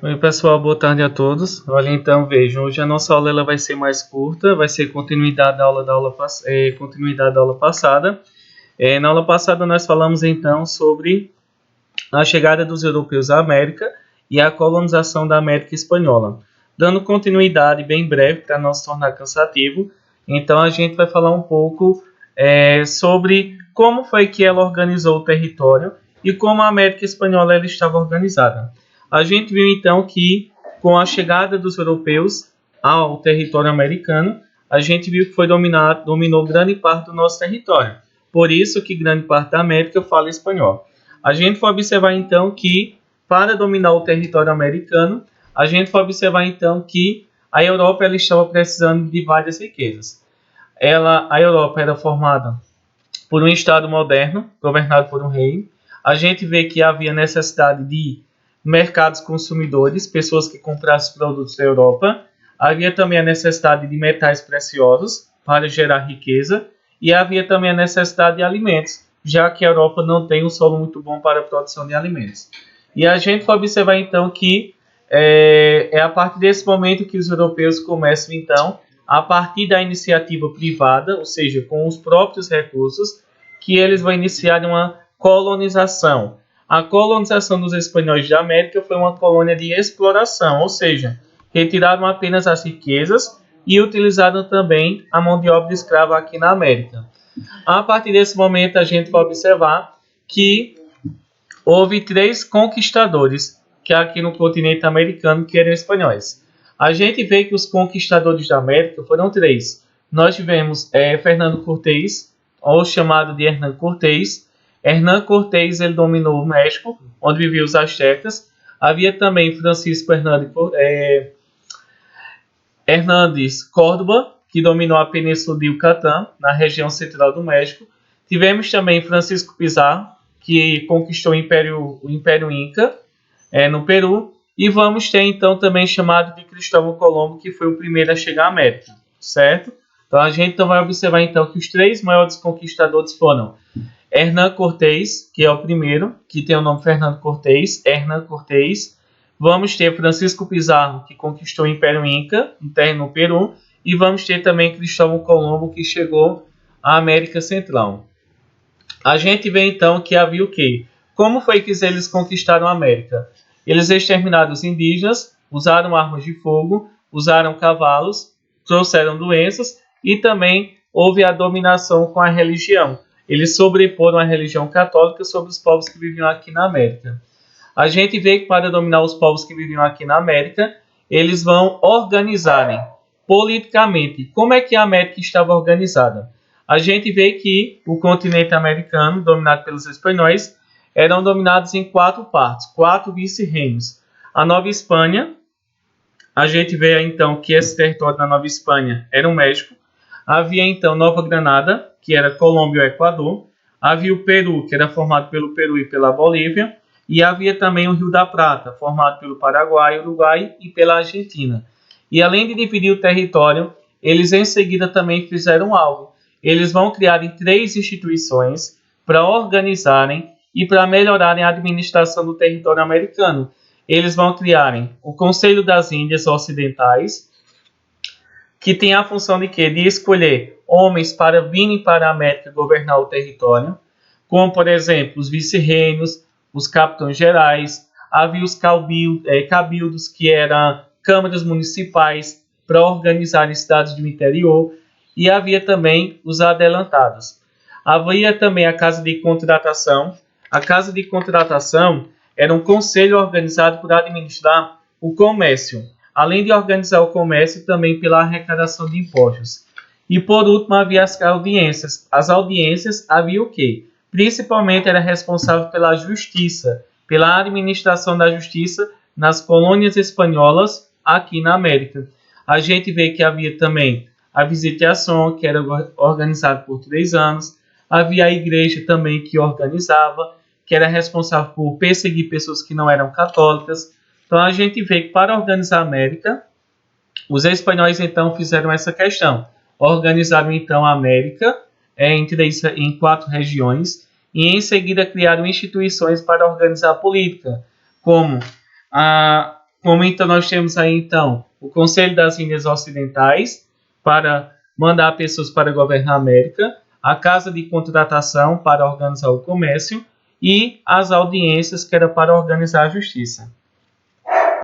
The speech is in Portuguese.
Oi pessoal, boa tarde a todos. Olha, então vejam, hoje a nossa aula ela vai ser mais curta, vai ser continuidade continuidade da aula passada. Na aula passada nós falamos então sobre a chegada dos europeus à América e a colonização da América espanhola. Dando continuidade bem breve para não se tornar cansativo, então a gente vai falar um pouco sobre como foi que ela organizou o território e como a América espanhola ela estava organizada. A gente viu então que com a chegada dos europeus ao território americano, a gente viu que dominou grande parte do nosso território. Por isso que grande parte da América fala espanhol. A gente vai observar então que para dominar o território americano, a gente vai observar então que a Europa ela estava precisando de várias riquezas. A Europa era formada por um Estado moderno, governado por um rei. A gente vê que havia necessidade de mercados consumidores, pessoas que comprassem produtos da Europa. Havia também a necessidade de metais preciosos para gerar riqueza. E havia também a necessidade de alimentos, já que a Europa não tem um solo muito bom para a produção de alimentos. E a gente vai observar então que é a partir desse momento que os europeus começam então a partir da iniciativa privada, ou seja, com os próprios recursos, que eles vão iniciar uma colonização. A colonização dos espanhóis da América foi uma colônia de exploração, ou seja, retiraram apenas as riquezas e utilizaram também a mão de obra escrava aqui na América. A partir desse momento, a gente vai observar que houve 3 conquistadores que aqui no continente americano que eram espanhóis. A gente vê que os conquistadores da América foram 3. Nós tivemos Fernando Cortés, ou chamado de Hernán Cortés. Hernán Cortés ele dominou o México, onde viviam os astecas. Havia também Francisco Hernández Córdoba, que dominou a Península de Yucatán, na região central do México. Tivemos também Francisco Pizarro, que conquistou o Império Inca no Peru. E vamos ter então também chamado de Cristóvão Colombo, que foi o primeiro a chegar à América, certo? Então a gente vai observar então que os 3 maiores conquistadores foram Hernán Cortés, que é o primeiro, que tem o nome Fernando Cortés, Hernán Cortés. Vamos ter Francisco Pizarro, que conquistou o Império Inca, no Peru. E vamos ter também Cristóvão Colombo, que chegou à América Central. A gente vê então que havia o quê? Como foi que eles conquistaram a América? Eles exterminaram os indígenas, usaram armas de fogo, usaram cavalos, trouxeram doenças e também houve a dominação com a religião. Eles sobreporam a religião católica sobre os povos que viviam aqui na América. A gente vê que para dominar os povos que viviam aqui na América, eles vão organizarem politicamente. Como é que a América estava organizada? A gente vê que o continente americano, dominado pelos espanhóis, eram dominados em 4 partes, 4 vice-reinos. A Nova Espanha, a gente vê então que esse território da Nova Espanha era o México. Havia então Nova Granada, que era Colômbia e o Equador. Havia o Peru, que era formado pelo Peru e pela Bolívia. E havia também o Rio da Prata, formado pelo Paraguai, Uruguai e pela Argentina. E além de dividir o território, eles em seguida também fizeram algo. Eles vão criar 3 instituições para organizarem e para melhorarem a administração do território americano. Eles vão criarem o Conselho das Índias Ocidentais, que tem a função de quê? De escolher homens para virem para a América governar o território, como, por exemplo, os vice-reinos, os capitães-gerais, havia os cabildos, que eram câmaras municipais para organizar cidades do interior, e havia também os adelantados. Havia também a Casa de Contratação. A Casa de Contratação era um conselho organizado por administrar o comércio, além de organizar o comércio também pela arrecadação de impostos. E por último havia as audiências. As audiências havia o quê? Principalmente era responsável pela justiça, pela administração da justiça nas colônias espanholas aqui na América. A gente vê que havia também a visitação, que era organizada por 3 anos. Havia a igreja também que organizava, que era responsável por perseguir pessoas que não eram católicas. Então a gente vê que para organizar a América, os espanhóis então fizeram essa questão. Organizaram então a América em 4 regiões e em seguida criaram instituições para organizar a política, como Como então nós temos aí então o Conselho das Índias Ocidentais para mandar pessoas para governar a América, a Casa de Contratação para organizar o comércio e as audiências que era para organizar a justiça.